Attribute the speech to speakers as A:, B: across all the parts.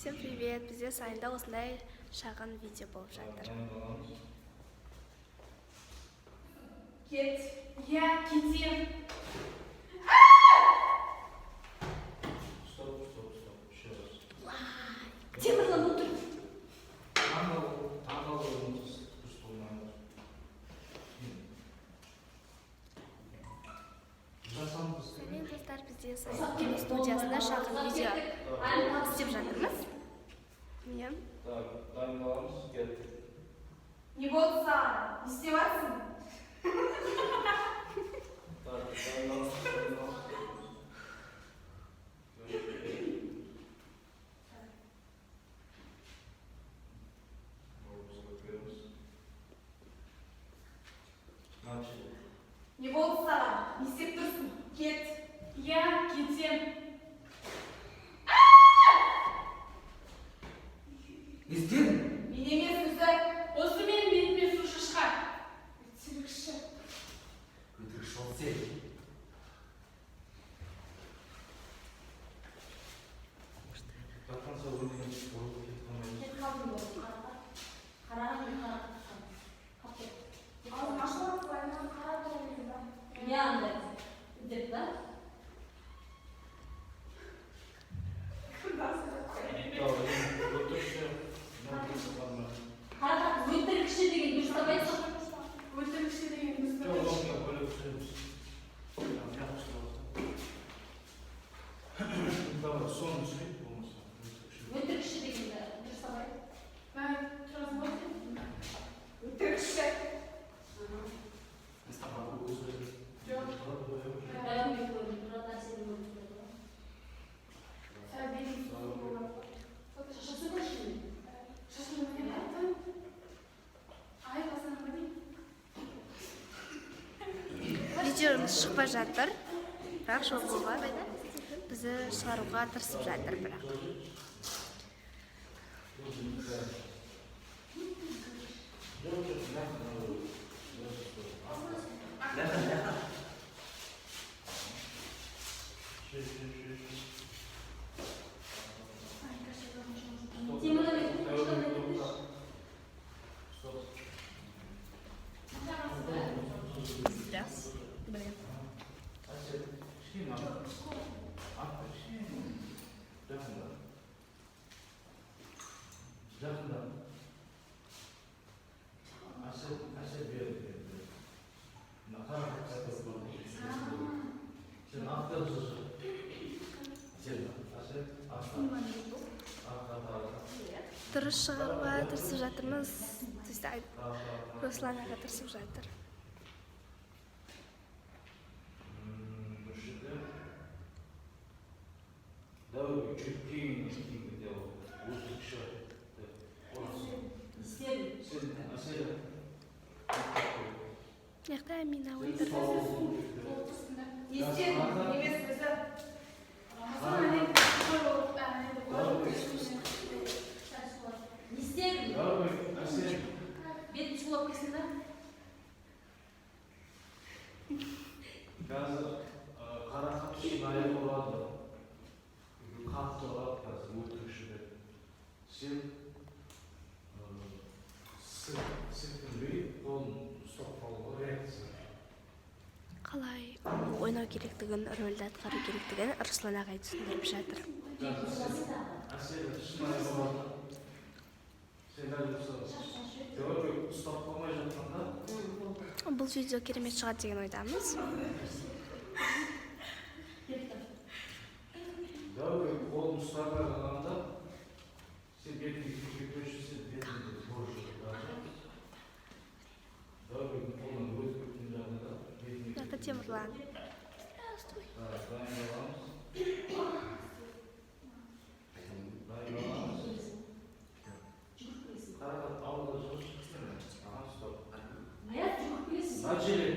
A: Всем привет! Бізде сайында осындай шағын видео болып жатыр.
B: Кет. Я кетем.
C: Стоп. Еще раз.
B: Темірлан отыр.
C: Таңдау дұрыс болмайды. Жасамыз.
A: Сәлем достар, бізде сайын студиясында шағын видео істеп жатырмыз. Мен
C: Так, дайындаламыз, кеттік.
B: Не болды саған? Не істеватсың?
C: Так, дайындаламыз. Начали.
B: Не болды саған? Не істеп тұрсың? Кет. Я кетем.
D: Не істедің?
B: Мен емес өзі. Осы менің бетіме су шашқан. Өтірікші.
D: Өтірікші ол сен.
C: Жатқан соң өлген болып кетіп қалмаймыз.
B: Кет қалдым болды. Қараған мен қарап тұрсам. Қап кет. Алдым ашылып қойман қарап тұрмын ба? Не андай? Деп ба? Қарап өтірікші деген дұрыстап айтшы. Өтірікші деген дұрыстап айтшы. Өтірікші дегенді дұрыстап айт. Мен тұрасың ба сен? Өтірікші. Жоқ. Бәрін бек көрдім. Бұрадан сені көрдім. Сәл бейін сұлу болады. Шашасы бар şimdi. Шашасы не var? Ай, басына қойдың.
A: видеомыз шықпай жатыр, бірақ жолға бізді шығаруға тырысып жатыр бірақ. Блин.
C: Жақында. Әсет берді. Қарақат қайтып көрді. Сен ақтап жүрсің. Сен әсет
A: Дұрыс шығаруға тырысып жатырмыз. Руслан аға тырысып жатыр.
C: Дәуір чуть кейін делал. Өтірікші. Сен әсет.
A: Яқта Амина отыр.
B: Естедім, емес өзі. Рамазан әлем қой болып әнеді қойып. Не істедің?
C: Дәуір әсет.
B: Бетін шулап келсін да?
C: Қазір қарақат үшін аяқ ұрады. Қатты ұрады қазір өтірікші деп. Сен сілкінбей қолын ұстап қалуға реакция.
A: Қалай ойнау керектігін, рөлді атқару керектігін Руслан ағай түсіндіріп жатыр.
C: Әсет шынайы болады. Сен әлі ұстап қалмай жатқанда
A: Бұл видео керемет шығады деген ойдамыз.
C: дәуір қолын ұстап қалғанда сен бетіңді көшірсе бетіңді көрші. Дәуірдің қолынан өтіп кеткен жағдайда бетіңді
A: Яқта Темірлан.
C: дайындаламыз. Қарақат ауылда жүрші. Стоп. Начали.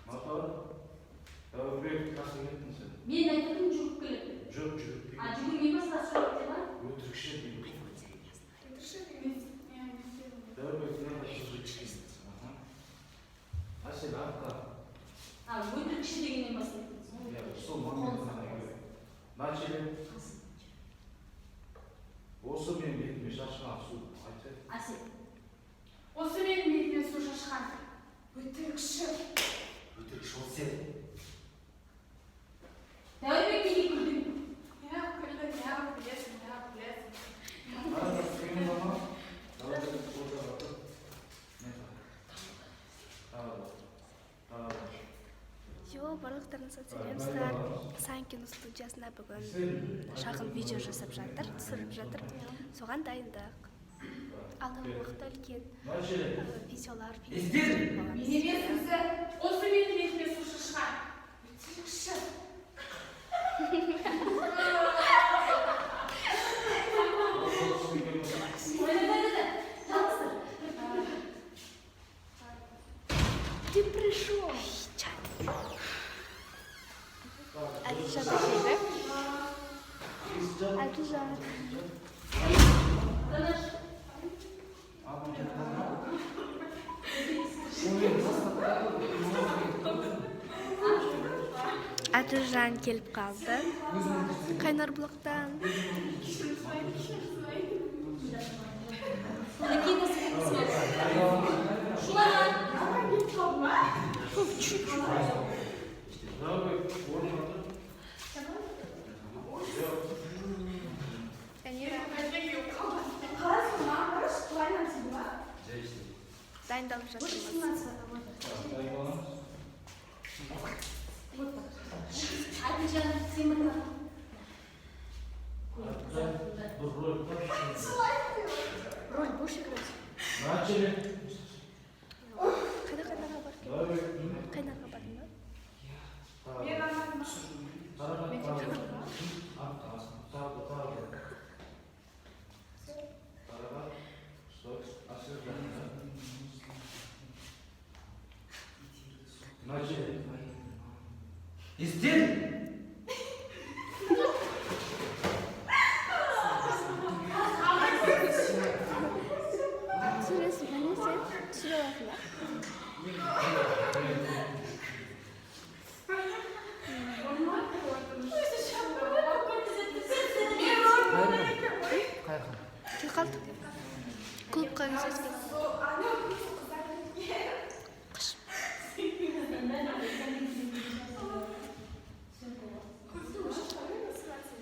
C: Мотор. Дәуірбек қасың кеттің сен.
B: Мен айтып жүріп келіп.
C: Жоқ, жүріп
B: А жүгірмей ма сразу жүріп келіп ба?
C: өтірікші дейді.
B: Өтірікші емес.
C: Дәуірбек не қасың? Әсет артқа.
B: Өтірікші дегеннен бастайды.
C: Сол моментті Осы мен бетіме шашқан су айтшы.
B: Әсет. Осы менің бетіме су шашқан. Өтірікші.
D: Өтірік шол сен.
B: Дәуірбек неге күлдің? Неғып күлдің, неғып күлесің, неғып күлесің.
C: Арада кімнің бана? Давай орта бақыр. Не тағы?
A: Йо, барлықтарыңыз сәлемсіздер. Сайн кино студиясында бүгін шағын видео жасап жатыр, түсіріп жатыр. Соған дайындық. Алдағы уақытта үлкен видеолар,
B: Мен емессізді. Осы менің бетіме су шашқан. Өтірікші.
A: Ты пришел. Алиша келді. Алиша. Атужан келіп қалды. Қайнар бұлақтан. Дайындалып жатырмыз.
B: Әділжан, сен бір роль бош играть.
C: Начали.
A: Қайда-қайдаға барып келдің? Қайнарға бардың ба?
B: Мен анам.
C: Начали.
D: Естен!
A: Түсіресің, мені сен түсіре аласың ба? Кел қалды. Клубқа кездескен. Қыш.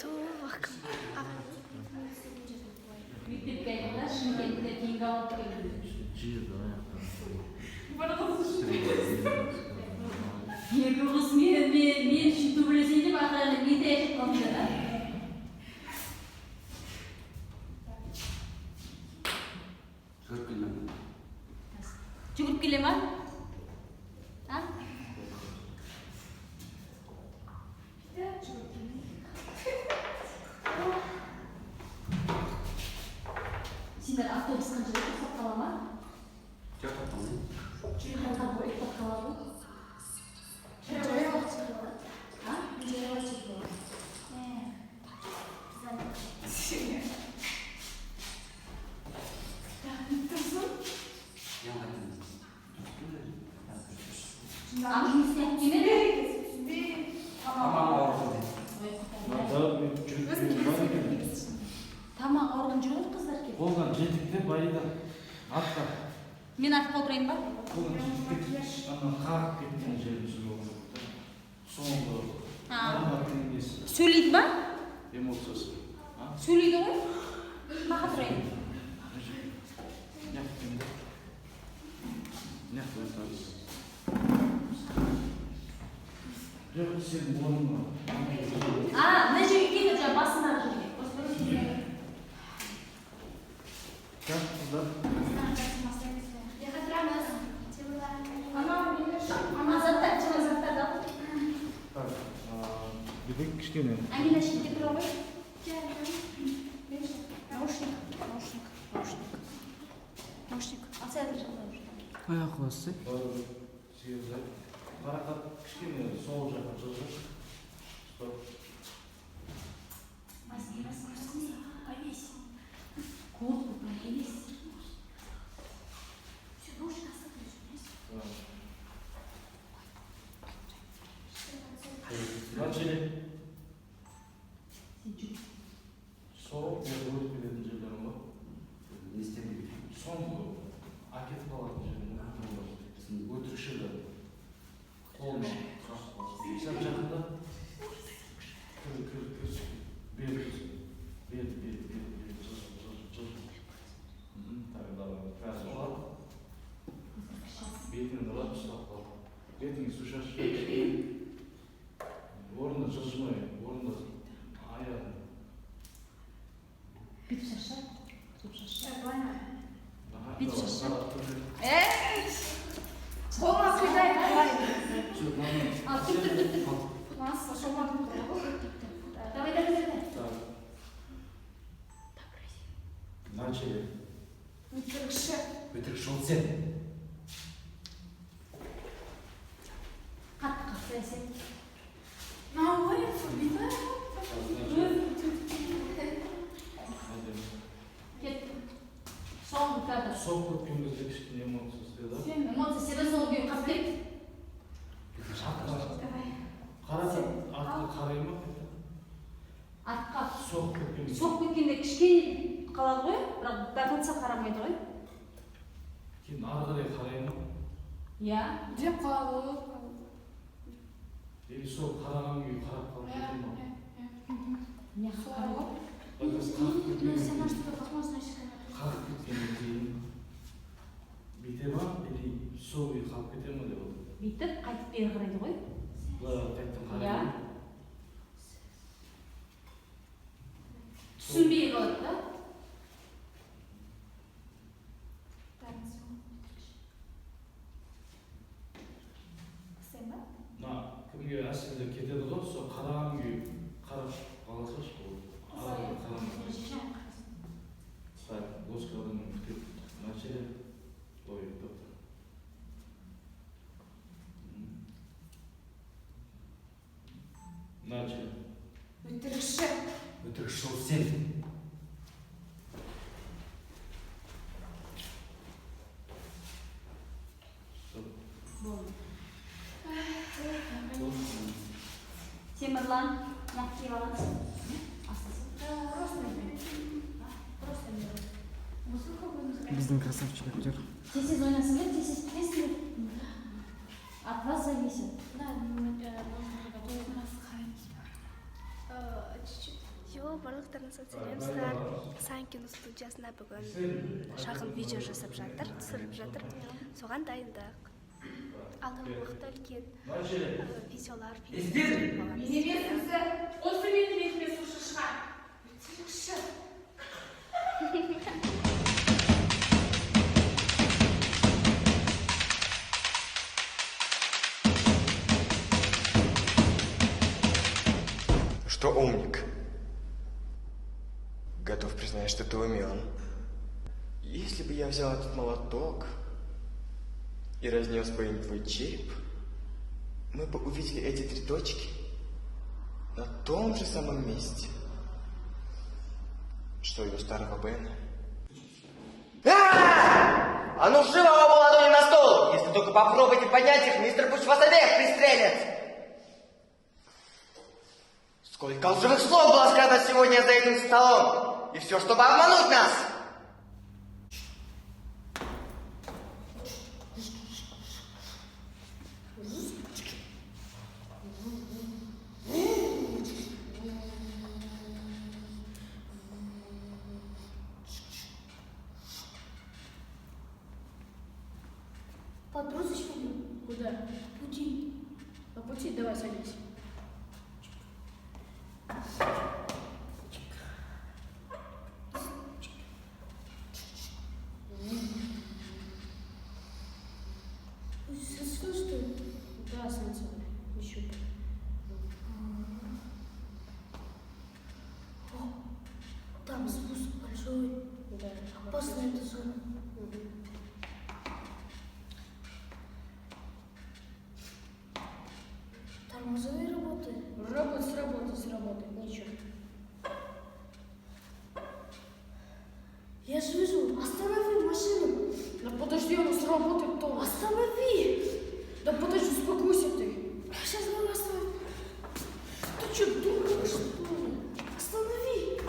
A: Туық.
B: Мектепке айтыңдар, Шымкентте кейінгі алып келді. Екі қыз мен үшін төбелесейін деп ақырында мен де айтып қалды да. Жүгіріп келе ма? А? Сендер автобус қанша тоқтап қала ма? Қанша тоқтап қалады? Тамақ ауырған жүр қыздар келіп.
C: Болған жетікте байыда атқа.
B: Мен артқа отырайын ба?
C: Болған жетікте ана қағып кеткен жеріміз болды. Соңғы арматтың несі.
B: Сөйлейді ма?
C: Эмоциясы.
B: Сөйлейді ғой? Маға тұрайын.
C: Жоқ, сен орныңа.
B: Мына жерге келді жаңа басындағы жерге.
C: Как қыздар?
B: Заттарды ал.
C: Так, гідек кішкене.
B: Әңгіме шетке тұра ғой. Наушник. Ал сәл бір жағдай.
D: Аяқ басы.
C: Сегізді. Қарақат кішкене сол жаққа жылжыр. Стоп.
B: Повесь. Куртку повесь. Все, наушник оставляешь.
C: Начали. Сол, я буду перед
B: Бүйтіп шашы. Бүйтіп шашы.
C: Ага,
B: Бүйтіп
C: давай,
B: шашы.
C: қарап тұршы.
B: Қолыңа қидай, қалай.
C: Жоқ, мама.
B: Түп. Маса, шомадым. Давай.
C: Так. Начали.
B: Өтірікші.
D: Өтірік жол сен.
B: Қатты әсет.
A: Наоборот, бүйтіп.
B: Кет. Соңғы кадр.
C: Соқ көкемізде кішкене эмоция істеді.
B: Сен эмоция сені соңғы күйі қап кет.
C: Қара, артқа қарай ма?
B: Артқа.
C: Соқ көкеміз.
B: Соқ кеткенде кішкене қалады ғой, бірақ до конца қарамайды ғой.
C: Кейін ары қарай қарай ма?
B: Иә.
A: Деп қалады.
C: Или сол қараған күйі қарап қалып кетеді ма?
B: Не қарау?
C: Біз қағып кеткеннен
B: что возможно еще
C: қағып кеткеннен кейін бүйте ма? Или сол күйі қалып кете ма деп отыр.
B: бүйтіп қайтып бері қарайды ғой.
C: Былай қайтадан қарай
B: Иә.
C: ма?
B: Түсінбей қалады да.
C: Мына кімге әсілі кетеді ғой, сол қараған күйі қарап қалса сол ары қарамай. Так, ложкадан начали. Ой, тоқта. Начали.
B: Өтірікші.
D: Өтірік жол сен.
B: Болды. Темірлан, нақ киіп аласың.
D: Біздің красавчиктер.
B: Тез ойнасын ба, тез кетесің бе? От вас зависит.
A: Йо, барлықтарыңыз сәлемдер. Сан кино студиясына бүгін шағын видео жасап жатыр, түсіріп жатыр. Соған дайындық. Алдағы уақытта үлкен видеолар.
B: Осы менің бетіме сушы шығар. Өтірікші.
E: Что умник? Готов признать, что ты умен. Если бы я взял этот молоток и разнес бы им твой череп, мы бы увидели эти 3 точки на том же самом месте, что и у старого Бена. А ну живо оба ладони на стол! Если только попробуйте поднять их, мистер пусть вас обеих пристрелит! Сколько лживых слов было сказано сегодня за этим столом! И все, чтобы обмануть нас!
B: Подбросишь меня? Куда? Пути. По пути давай садись. Сенсор, что ли? Да, сенсор. Еще.
A: Там спуск большой.
B: Да.
A: Опасная эта зона. Тормоза не работает.
B: Сработает. Ничего.
A: Я же вижу. Останови машину.
B: Да подожди, оно сработает то.
A: Останови.
B: Да подожди, успокойся ты.
A: Сейчас мы остановим.
B: Ты что, дурак, что ли?
A: Останови.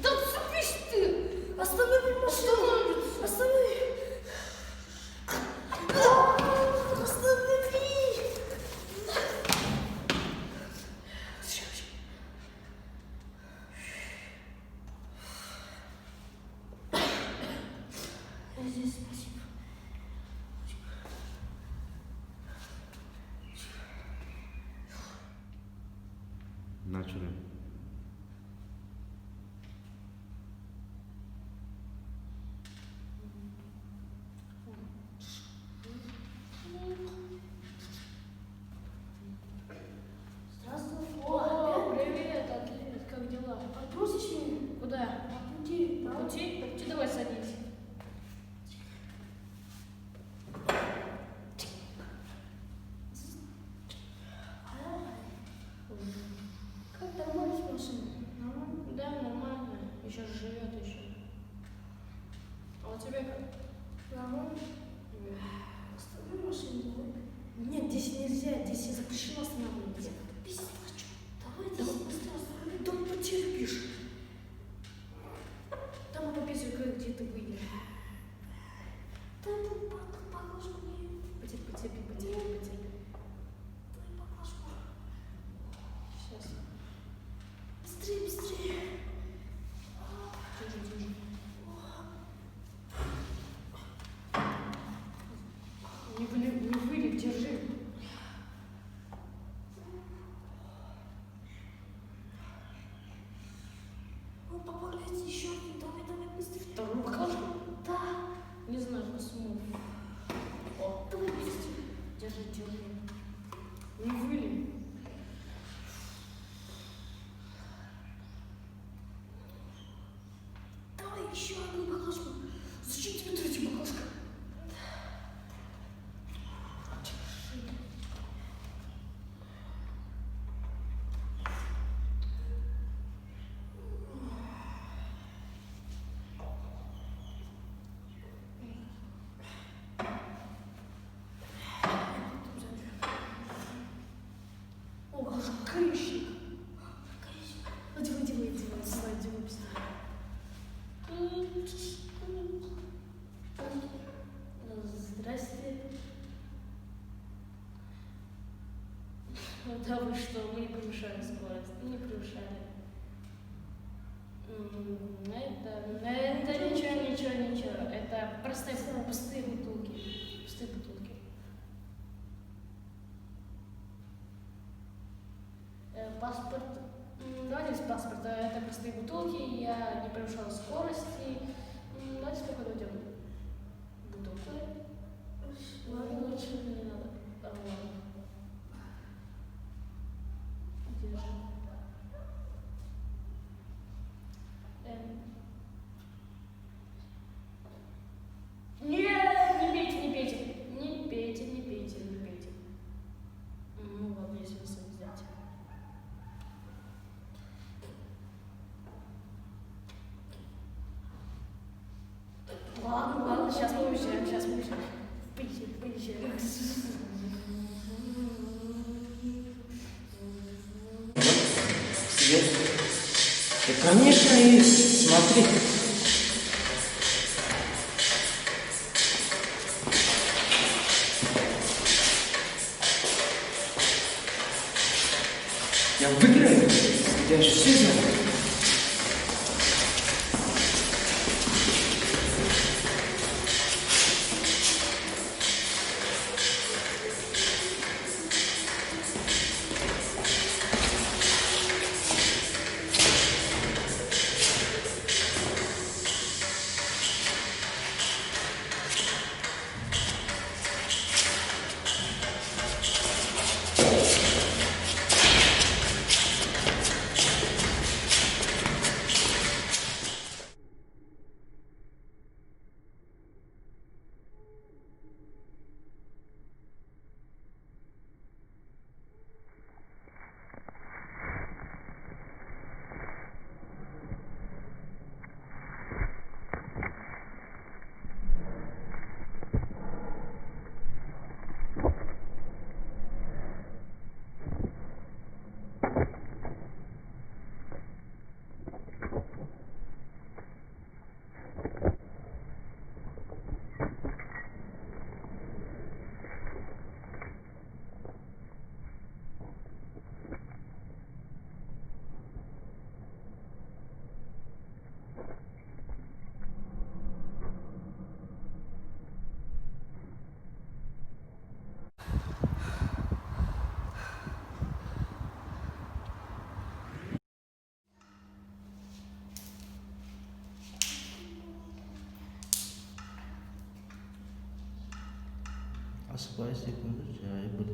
B: Да цепись ты!
A: Останови машину. Останови. Останови. Здесь спасибо.
C: Начали.
B: Пути, давай садись.
A: Как нормально с машиной? Нормально?
B: Да, нормально. Еще живет еще. А у тебя как?
A: Нормально. Останови машину, давай.
B: Нет, здесь нельзя, здесь запрещено останавливаться.
A: Пиздец хочу. Давай,
B: Да,
A: давай, быстрее останови.
B: да потерпишь. Там по песню где ты выйдешь.
A: Да ты поклажку мне.
B: Потерпи.
A: Дай поклажку.
B: Сейчас.
A: Быстрее.
B: Держи. Не вылет, держи.
A: Он попадается еще один. Давай, быстрее.
B: Вторую поклажку?
A: Да.
B: Не знаю, посмотрим. О,
A: Давай быстрее.
B: держи. Не вылет.
A: Давай еще одну поклажку.
B: Зачем тебе третья поклажка? О, крышник. Одевай, Здрасте. Да вы что, мы не превышали скорость. Не превышали. Это ничего. Это простые пустые бутылки. Паспорт. Давайте без паспорта. Это простые бутылки. Я не превышала скорости. Давайте сколько дойдем? Бутылку. Ладно, лучше не надо. Ладно. Держи. Нет, не пейте. Ну ладно, если вы сами взять. Ладно, сейчас мы уезжаем. Поезжаем.
E: Свет? Да, конечно, и смотри. Я выиграю. Я же все знаю.
C: Осыпайся, секунду, чай, буду.